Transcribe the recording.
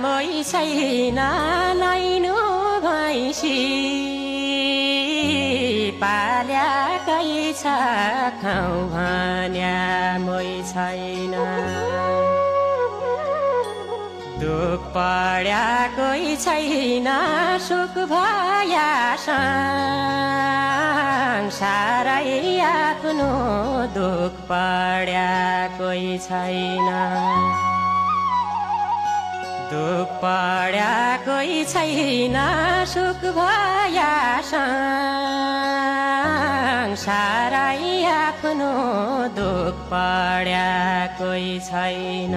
मै छैन नैनो भैँसी पाल्याकै छ खाउँ भन्या मै छैन दुख पड्या कोही छैन सुख भया संसारै आफ्नो दुख पड्या कोही छैन दुख पड्या कोही छैन सुख भया संसारै आफ्नो दुख पड्या कोही छैन